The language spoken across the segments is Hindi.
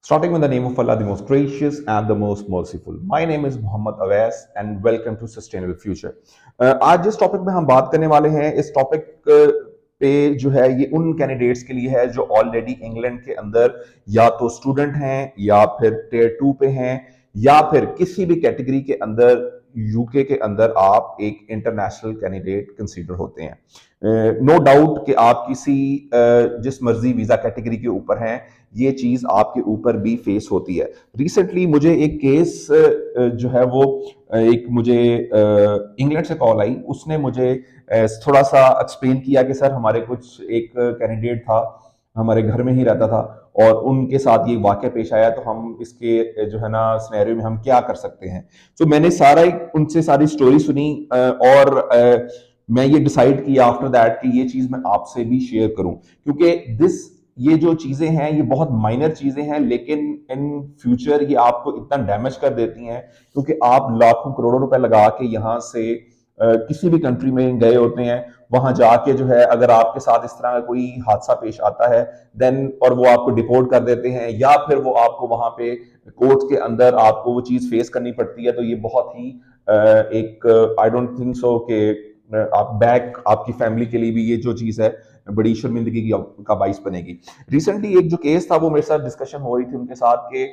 Starting with the name of Allah, the most gracious and the most merciful. My name is Muhammad Awais and welcome to Sustainable Future. आज जिस टॉपिक में हम बात करने वाले हैं, इस टॉपिक पे जो है ये उन कैंडिडेट्स के लिए है जो ऑलरेडी इंग्लैंड के अंदर या तो स्टूडेंट हैं या फिर टियर 2 पे हैं या फिर किसी भी कैटेगरी के अंदर यूके के अंदर आप एक इंटरनेशनल कैंडिडेट कंसीडर होते हैं। नो डाउट कि आप किसी जिस मर्जी वीजा कैटेगरी के ऊपर हैं, ये चीज आपके ऊपर भी फेस होती है। रिसेंटली मुझे एक केस जो है वो एक मुझे इंग्लैंड से कॉल आई, उसने मुझे थोड़ा सा एक्सप्लेन किया कि सर हमारे कुछ एक कैंडिडेट था, हमारे घर में ही रहता था और उनके साथ ये वाकया पेश आया, तो हम इसके जो है ना सिनेरियो में हम क्या कर सकते हैं। तो मैंने उनसे सारी स्टोरी सुनी और मैं ये डिसाइड किया आफ्टर दैट कि ये चीज मैं आपसे भी शेयर करूं, क्योंकि ये जो चीजें हैं ये बहुत माइनर चीजें हैं, लेकिन इन फ्यूचर ये आपको इतना डैमेज कर देती हैं, क्योंकि आप लाखों करोड़ों रुपए लगा के यहाँ से किसी भी कंट्री में गए होते हैं, वहां जाके जो है अगर आपके साथ इस तरह का कोई हादसा पेश आता है देन और वो आपको डिपोर्ट कर देते हैं या फिर वो आपको वहां पे कोर्ट के अंदर आपको वो चीज फेस करनी पड़ती है, तो ये बहुत ही एक आई डोंट थिंक सो कि आप बैक आपकी फैमिली के लिए भी ये जो चीज है बड़ी शर्मिंदगी का बाइस बनेगी। रिसेंटली एक जो केस था वो मेरे साथ डिस्कशन हो रही थी उनके साथ के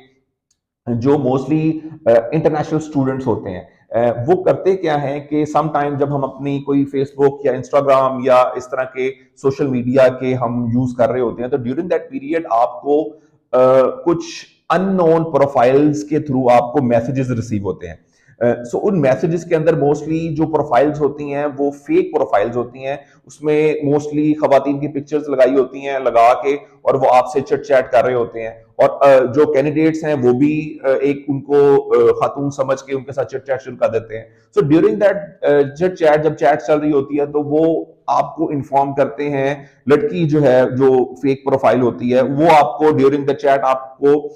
जो मोस्टली इंटरनेशनल स्टूडेंट्स होते हैं, वो करते क्या है कि सम टाइम जब हम अपनी कोई फेसबुक या इंस्टाग्राम या इस तरह के सोशल मीडिया के हम यूज कर रहे होते हैं, तो ड्यूरिंग दैट पीरियड आपको कुछ अननोन प्रोफाइल्स के थ्रू आपको मैसेजेस रिसीव होते हैं। सो उन मैसेजेस के अंदर मोस्टली जो प्रोफाइल्स होती हैं वो फेक प्रोफाइल्स होती हैं, उसमें मोस्टली खवातीन की पिक्चर्स लगाई होती हैं लगा के और वो आपसे चिट चैट कर रहे होते हैं और जो कैंडिडेट्स हैं वो भी एक उनको खातून समझ के उनके साथ चिट चैट शुरू कर देते हैं। So during that chit chat जब चैट चल रही होती है तो वो आपको इन्फॉर्म करते हैं, लड़की जो है जो फेक प्रोफाइल होती है वो आपको ड्यूरिंग द चैट आपको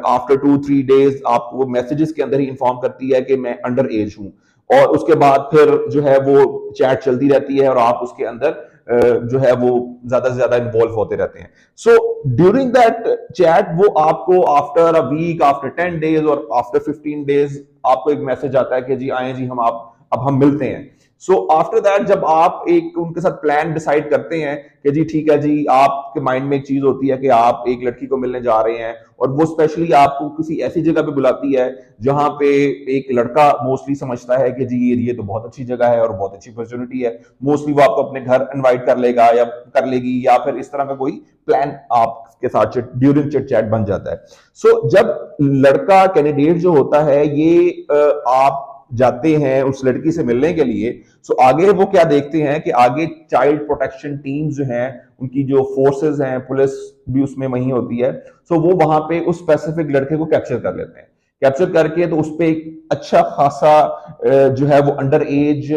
आफ्टर 2-3 डेज आपको मैसेजेस के अंदर ही इंफॉर्म करती है कि मैं अंडर एज हूं, और उसके बाद फिर जो है वो चैट चलती रहती है और आप उसके अंदर जो है वो ज्यादा से ज्यादा इन्वॉल्व होते रहते हैं। सो ड्यूरिंग दैट चैट वो आपको after a week, after 10 days और आफ्टर 15 डेज आपको एक मैसेज आता है कि जी आए जी हम आप अब हम मिलते हैं। सो आफ्टर दैट जब आप एक उनके साथ प्लान डिसाइड करते हैं कि जी ठीक है जी, आपके माइंड में एक चीज होती है कि आप एक लड़की को मिलने जा रहे हैं और वो स्पेशली आपको किसी ऐसी जगह पे बुलाती है जहां पे एक लड़का मोस्टली समझता है कि जी ये तो बहुत अच्छी जगह है और बहुत अच्छी अपॉर्चुनिटी है, मोस्टली वो आपको अपने घर इनवाइट कर लेगा या कर लेगी या फिर इस तरह का कोई प्लान आपके साथ ड्यूरिंग चिट चैट बन जाता है। सो जब लड़का कैंडिडेट जो होता है ये आप जाते हैं उस लड़की से मिलने के लिए, सो आगे वो क्या देखते हैं कि आगे चाइल्ड प्रोटेक्शन टीम्स जो हैं, उनकी जो फोर्सेस हैं, पुलिस भी उसमें वही होती है, सो वो वहां पे उस स्पेसिफिक लड़के को कैप्चर कर लेते हैं। कैप्चर करके तो उस पर एक अच्छा खासा जो है वो अंडर एज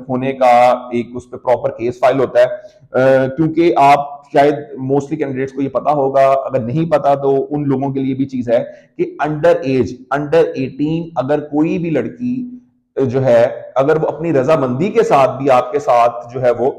होने का एक उस पर प्रॉपर केस फाइल होता है, क्योंकि आप शायद मोस्टली कैंडिडेट्स को ये पता होगा, अगर नहीं पता तो उन लोगों के लिए भी चीज है कि अंडर 18 अगर कोई भी लड़की जो है अगर वो अपनी रजामंदी के साथ भी आपके साथ जो है वो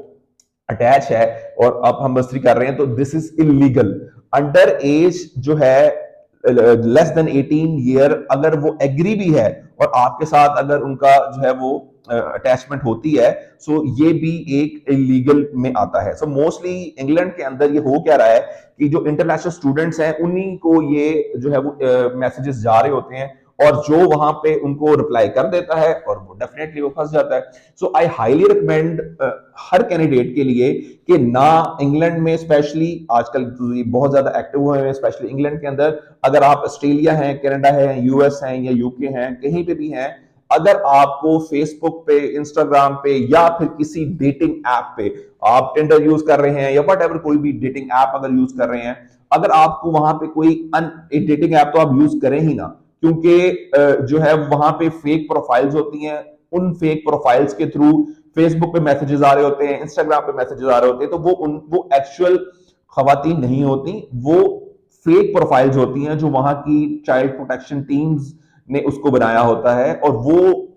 अटैच है और आप हम बस्तरी कर रहे हैं, तो this is illegal. Under as जो है लेस देन 18 ईयर अगर वो एग्री भी है और आपके साथ अगर उनका जो है वो अटैचमेंट होती है, सो ये भी एक इलीगल में आता है। सो मोस्टली इंग्लैंड के अंदर ये हो क्या रहा है कि जो इंटरनेशनल स्टूडेंट्स हैं उन्हीं को ये जो है वो मैसेजेस जा रहे होते हैं और जो वहां पे उनको रिप्लाई कर देता है और वो डेफिनेटली वो फंस जाता है। सो आई हाईली रिकमेंड हर कैंडिडेट के लिए कि ना इंग्लैंड में स्पेशली आजकल बहुत ज्यादा एक्टिव हुए हैं, स्पेशली इंग्लैंड के अंदर, अगर आप ऑस्ट्रेलिया हैं, कनाडा है, यूएस हैं या यूके हैं, कहीं पे भी हैं, अगर आपको फेसबुक पे, इंस्टाग्राम पे या फिर किसी डेटिंग ऐप पे आप टिंडर यूज कर रहे हैं या वट एवर कोई भी डेटिंग ऐप अगर यूज कर रहे हैं, अगर आपको वहां पे कोई डेटिंग ऐप तो आप यूज करें ही ना, क्योंकि जो है वहां पे फेक प्रोफाइल्स होती हैं, उन फेक प्रोफाइल्स के थ्रू फेसबुक पे मैसेजेस आ रहे होते हैं, इंस्टाग्राम पे मैसेजेस आ रहे होते हैं, तो वो एक्चुअल खवातीन नहीं होती, वो फेक प्रोफाइल्स होती हैं जो वहां की चाइल्ड प्रोटेक्शन टीम्स ने उसको बनाया होता है और वो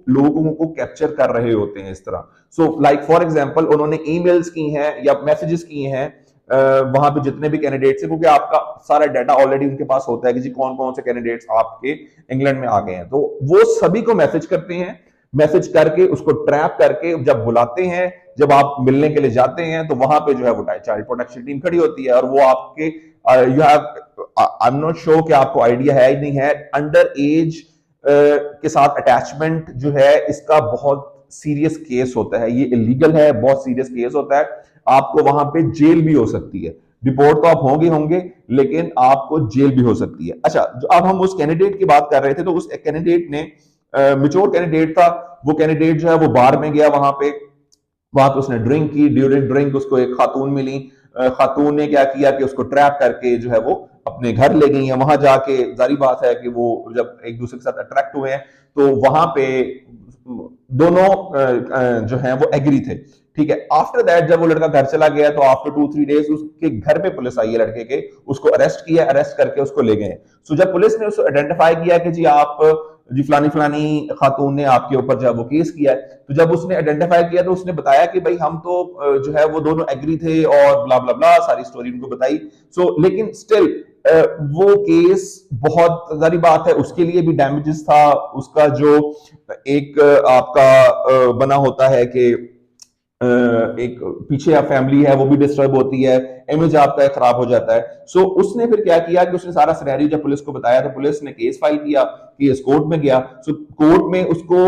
लोगों को कैप्चर कर रहे होते हैं इस तरह। सो लाइक फॉर एग्जांपल उन्होंने ईमेल्स की हैं या मैसेजेस किए हैं वहां पे जितने भी कैंडिडेट्स हैं, क्योंकि आपका सारा डाटा ऑलरेडी उनके पास होता है कि जी कौन कौन से कैंडिडेट्स आपके इंग्लैंड में आ गए हैं, तो वो सभी को मैसेज करते हैं। मैसेज करके उसको ट्रैप करके जब बुलाते हैं, जब आप मिलने के लिए जाते हैं, तो वहां पे जो है वो चाइल्ड प्रोटेक्शन टीम खड़ी होती है और वो आपके you have I am not sure कि आपको आइडिया है ही नहीं है, अंडर एज के साथ अटैचमेंट जो है इसका बहुत सीरियस केस होता है, ये इलीगल है, बहुत सीरियस केस होता है, आपको वहां पे जेल भी हो सकती है। डिपोर्ट तो आप होंगे होंगे, लेकिन आपको जेल भी हो सकती है। अच्छा, जो अब हम उस कैंडिडेट की बात कर रहे थे, तो उस कैंडिडेट ने मिच्योर कैंडिडेट था, वो कैंडिडेट जो है वो बार में गया, वहां पे उसने ड्रिंक की, ड्यूरिंग ड्रिंक उसको एक खातून मिली, खातून ने क्या किया कि उसको ट्रैप करके जो है वो अपने घर ले गई है। वहां जाके जारी बात है कि वो जब एक दूसरे के साथ अट्रैक्ट हुए हैं, तो वहां पे दोनों जो है वो एग्री थे, ठीक है। आफ्टर दैट जब वो लड़का घर चला गया, तो आफ्टर 2-3 डेज उसके घर पे पुलिस आई है लड़के के, उसको अरेस्ट किया, अरेस्ट करके उसको ले गए। सो जब पुलिस ने उसको आइडेंटिफाई किया कि जी आप जी फलानी फलानी खातून ने आपके ऊपर जो है वो केस किया है, तो जब उसने आइडेंटिफाई किया तो उसने बताया कि भाई हम तो जो है वो दोनों एग्री थे और ब्ला ब्ला ब्ला सारी स्टोरी उनको बताई। सो लेकिन स्टिल वो केस बहुत सारी बात है, उसके लिए भी डैमेजेस था, उसका जो एक आपका बना होता है कि एक पीछे आप फैमिली है वो भी डिस्टर्ब होती है, इमेज आपका खराब हो जाता है। सो उसने फिर क्या किया कि उसने सारा सिनेरियो जब पुलिस को बताया, तो पुलिस ने केस फाइल किया, केस कोर्ट में गया। सो कोर्ट में उसको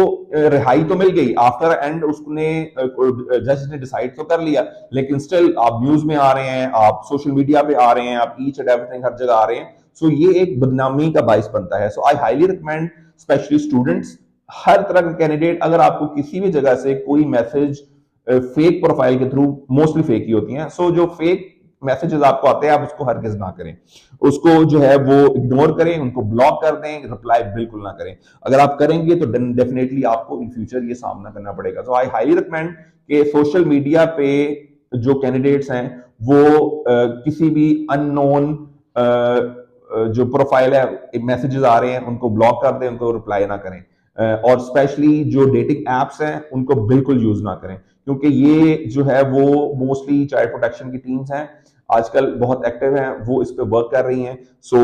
रिहाई तो मिल गई आफ्टर एंड, उसने जज ने डिसाइड तो कर लिया, लेकिन स्टिल आप न्यूज में आ रहे हैं, आप सोशल मीडिया पे आ रहे हैं, आप ईच एंड एवरीथिंग हर जगह आ रहे हैं। सो ये एक बदनामी का बाइस बनता है। So I highly recommend specially students, हर तरह के कैंडिडेट, अगर आपको किसी भी जगह से कोई मैसेज फेक प्रोफाइल के थ्रू, मोस्टली फेक ही होती हैं, सो जो फेक मैसेजेस आपको आते हैं आप उसको हरगिज ना करें, उसको जो है वो इग्नोर करें, उनको ब्लॉक कर दें, रिप्लाई बिल्कुल ना करें। अगर आप करेंगे तो डेफिनेटली आपको इन फ्यूचर ये सामना करना पड़ेगा। तो आई हाईली रिकमेंड कि सोशल मीडिया पे जो कैंडिडेट्स हैं वो किसी भी अननोन जो प्रोफाइल है मैसेजेस आ रहे हैं उनको ब्लॉक कर दें, उनको रिप्लाई ना करें। और स्पेशली जो डेटिंग एप्स हैं उनको बिल्कुल यूज ना करें, क्योंकि ये जो है वो मोस्टली चाइल्ड प्रोटेक्शन की टीम्स हैं आजकल बहुत एक्टिव हैं, वो इस पे वर्क कर रही हैं। सो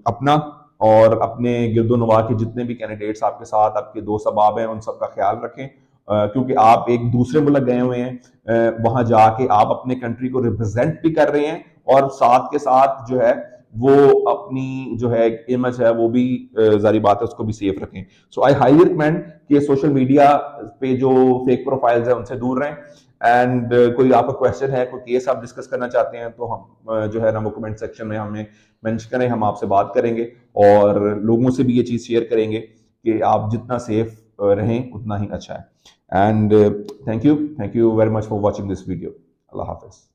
अपना और अपने गिरदोनवा के जितने भी कैंडिडेट्स आपके साथ, आपके दोस्त अहबाब हैं, उन सबका ख्याल रखें, क्योंकि आप एक दूसरे मुल्क गए हुए हैं, वहां जाके आप अपने कंट्री को रिप्रेजेंट भी कर रहे हैं, और साथ के साथ जो है वो अपनी जो है इमेज है वो भी जारी बात है उसको भी सेफ रखें। सो आई हाईली रिकमेंड कि सोशल मीडिया पे जो फेक प्रोफाइल्स है उनसे दूर रहें। एंड कोई आपका क्वेश्चन है, कोई केस आप डिस्कस करना चाहते हैं, तो हम जो है ना वो कमेंट सेक्शन में हमें मेंशन करें, हम आपसे बात करेंगे और लोगों से भी ये चीज़ शेयर करेंगे कि आप जितना सेफ रहें उतना ही अच्छा है। And thank you very much for watching this video. Allah Hafiz.